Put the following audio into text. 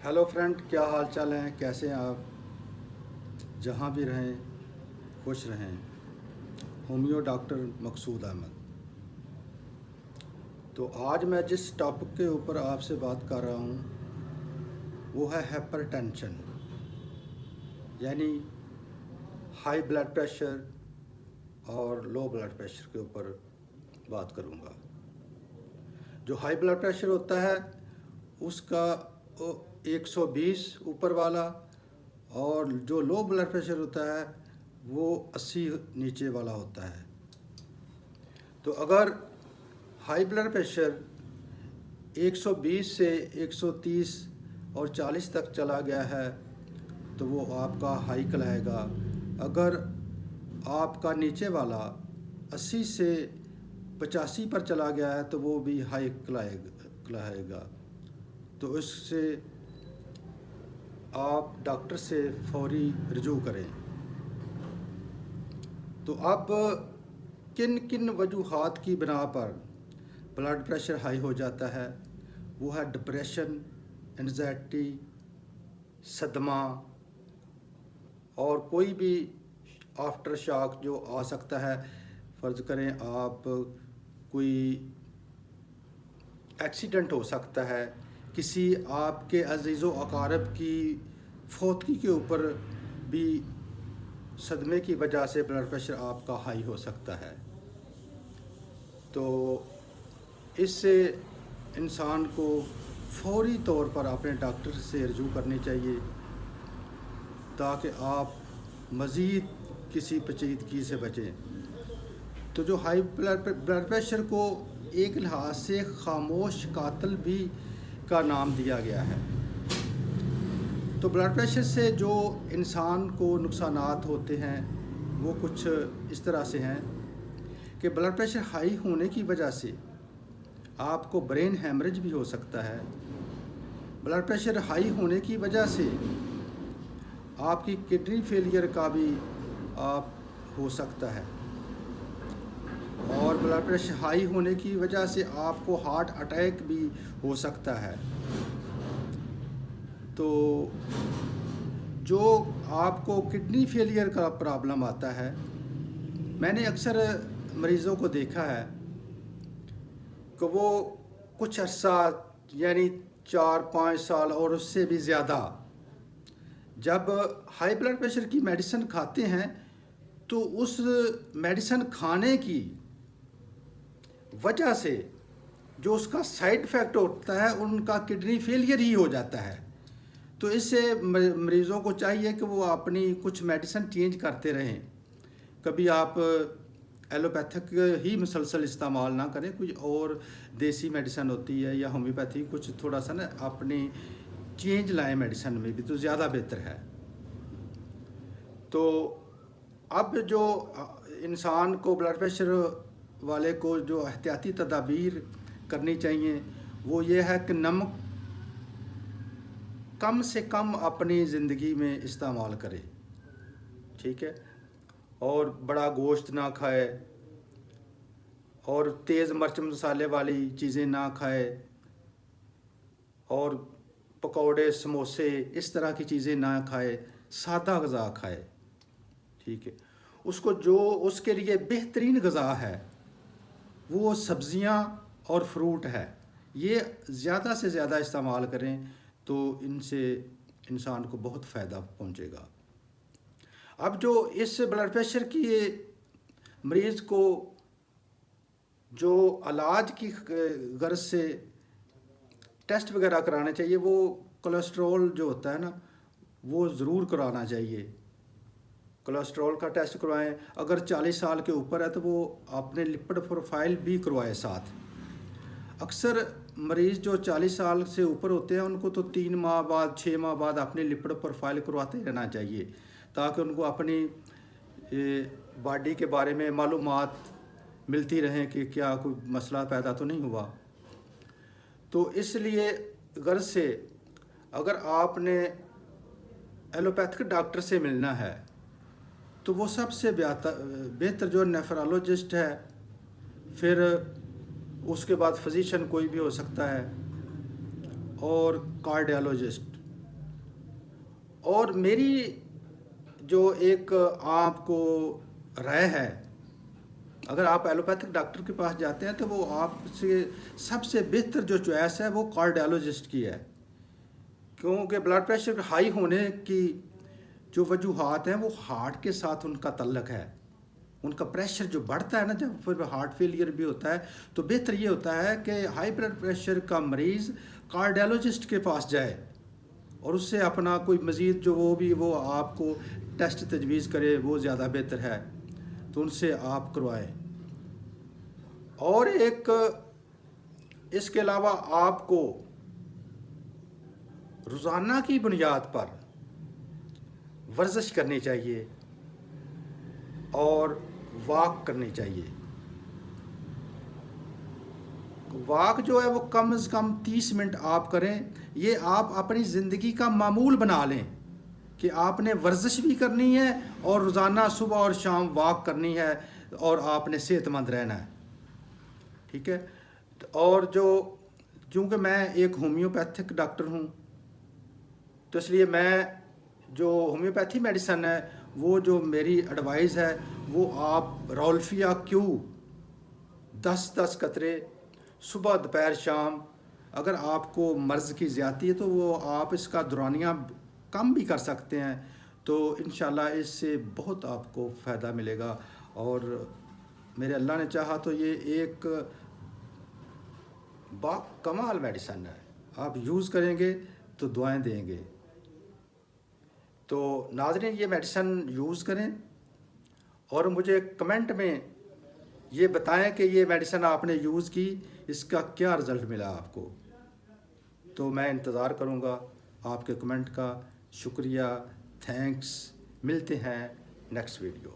Hello friend, क्या हाल चाल हैं? कैसे हैं आप? जहाँ भी रहें खुश रहें। होमियो डॉक्टर मकसूद अहमद। तो आज मैं जिस टॉपिक के ऊपर आपसे बात कर रहा हूँ वो है हाइपरटेंशन, यानी हाई ब्लड प्रेशर और लो ब्लड प्रेशर के ऊपर बात करूँगा। जो हाई ब्लड प्रेशर होता है उसका 120 ऊपर वाला, और जो लो ब्लड प्रेशर होता है वो 80 नीचे वाला होता है। तो अगर हाई ब्लड प्रेशर 120 से 130 और 40 तक चला गया है तो वो आपका हाई कहलाएगा। अगर आपका नीचे वाला 80 से 85 पर चला गया है तो वो भी हाई कहलाएगा। तो इससे आप डॉक्टर से फौरी रजू करें। तो अब किन किन वजूहात की बिना पर ब्लड प्रेशर हाई हो जाता है, वो है डिप्रेशन, एंजाइटी, सदमा, और कोई भी आफ्टर शॉक जो आ सकता है। फ़र्ज़ करें आप कोई एक्सीडेंट हो सकता है, किसी आपके अज़ीज़ व अकारब की फौतगी के ऊपर भी सदमे की वजह से ब्लड प्रेशर आपका हाई हो सकता है। तो इससे इंसान को फौरी तौर पर अपने डॉक्टर से रजू करनी चाहिए ताकि आप मज़ीद किसी पेचीदगी से बचें। तो जो हाई ब्लड प्रेशर को एक लिहाज से खामोश कातिल भी का नाम दिया गया है। तो ब्लड प्रेशर से जो इंसान को नुकसानात होते हैं वो कुछ इस तरह से हैं कि ब्लड प्रेशर हाई होने की वजह से आपको ब्रेन हैमरेज भी हो सकता है। ब्लड प्रेशर हाई होने की वजह से आपकी किडनी फेलियर का भी आप हो सकता है, और ब्लड प्रेशर हाई होने की वजह से आपको हार्ट अटैक भी हो सकता है। तो जो आपको किडनी फेलियर का प्रॉब्लम आता है, मैंने अक्सर मरीज़ों को देखा है कि वो कुछ अर्सा यानी 4-5 साल और उससे भी ज़्यादा जब हाई ब्लड प्रेशर की मेडिसिन खाते हैं तो उस मेडिसिन खाने की वजह से जो उसका साइड इफ़ेक्ट होता है उनका किडनी फेलियर ही हो जाता है। तो इससे मरीज़ों को चाहिए कि वो अपनी कुछ मेडिसिन चेंज करते रहें। कभी आप एलोपैथिक ही मुसलसल इस्तेमाल ना करें, कुछ और देसी मेडिसिन होती है या होम्योपैथी, कुछ थोड़ा सा ना अपनी चेंज लाएं मेडिसिन में भी, तो ज़्यादा बेहतर है। तो अब जो इंसान को ब्लड प्रेशर वाले को जो एहतियाती तदाबीर करनी चाहिए वो ये है कि नमक कम से कम अपनी ज़िंदगी में इस्तेमाल करें, ठीक है, और बड़ा गोश्त ना खाए और तेज़ मिर्च मसाले वाली चीज़ें ना खाए और पकौड़े समोसे इस तरह की चीज़ें ना खाए, सादा ग़िज़ा खाए, ठीक है। उसको जो उसके लिए बेहतरीन ग़िज़ा है वो सब्ज़ियाँ और फ्रूट है, ये ज़्यादा से ज़्यादा इस्तेमाल करें तो इनसे इंसान को बहुत फ़ायदा पहुंचेगा। अब जो इस ब्लड प्रेशर की मरीज़ को जो इलाज की गर्ज से टेस्ट वगैरह कराने चाहिए, वो कोलेस्ट्रॉल जो होता है ना वो ज़रूर कराना चाहिए। कोलेस्ट्रॉल का टेस्ट करवाएं। अगर 40 साल के ऊपर है तो वो आपने लिपिड प्रोफाइल भी करवाए साथ। अक्सर मरीज़ जो 40 साल से ऊपर होते हैं उनको तो 3 माह बाद 6 माह बाद अपनी लिपिड प्रोफाइल करवाते रहना चाहिए ताकि उनको अपनी बॉडी के बारे में मालूमात मिलती रहें कि क्या कोई मसला पैदा तो नहीं हुआ। तो इसलिए गर्ज से अगर आपने एलोपैथिक डॉक्टर से मिलना है तो वो सबसे बेहतर जो नेफ्रोलॉजिस्ट है, फिर उसके बाद फिजिशियन कोई भी हो सकता है, और कार्डियोलॉजिस्ट, اور میری جو ایک آپ کو رائے ہے، اگر آپ ایلوپیتھک ڈاکٹر کے پاس جاتے ہیں تو وہ آپ سے سب سے بہتر جو چوائس ہے وہ کارڈیالوجسٹ کی ہے، کیونکہ بلڈ پریشر ہائی ہونے کی جو وجوہات ہیں وہ ہارٹ کے ساتھ ان کا تعلق ہے. ان کا پریشر جو بڑھتا ہے نا، جب پھر ہارٹ فیلئر بھی ہوتا ہے، تو بہتر یہ ہوتا ہے کہ ہائی بلڈ پریشر کا مریض کارڈیالوجسٹ کے پاس جائے اور اس سے اپنا کوئی مزید جو وہ آپ کو ٹیسٹ تجویز کرے وہ زیادہ بہتر ہے، تو ان سے آپ کروائیں. اور ایک اس کے علاوہ آپ کو روزانہ کی بنیاد پر ورزش کرنی چاہیے اور واک کرنی چاہیے. واک جو ہے وہ کم از کم 30 منٹ آپ کریں. یہ آپ اپنی زندگی کا معمول بنا لیں کہ آپ نے ورزش بھی کرنی ہے اور روزانہ صبح اور شام واک کرنی ہے اور آپ نے صحت مند رہنا ہے. ٹھیک ہے. اور چونکہ میں ایک ہومیوپیتھک ڈاکٹر ہوں، تو اس لیے میں جو ہومیوپیتھی میڈیسن ہے وہ جو میری ایڈوائز ہے وہ آپ رولفیا کیو 10 قطرے صبح دوپہر شام، اگر آپ کو مرض کی زیادتی ہے تو وہ آپ اس کا دورانیہ کم بھی کر سکتے ہیں، تو انشاءاللہ اس سے بہت آپ کو فائدہ ملے گا. اور میرے اللہ نے چاہا تو یہ ایک با کمال میڈیسن ہے، آپ یوز کریں گے تو دعائیں دیں گے. تو ناظرین یہ میڈیسن یوز کریں اور مجھے کمنٹ میں یہ بتائیں کہ یہ میڈیسن آپ نے یوز کی، اس کا کیا رزلٹ ملا آپ کو. تو میں انتظار کروں گا آپ کے کمنٹ کا. شکریہ، تھینکس. ملتے ہیں نیکسٹ ویڈیو.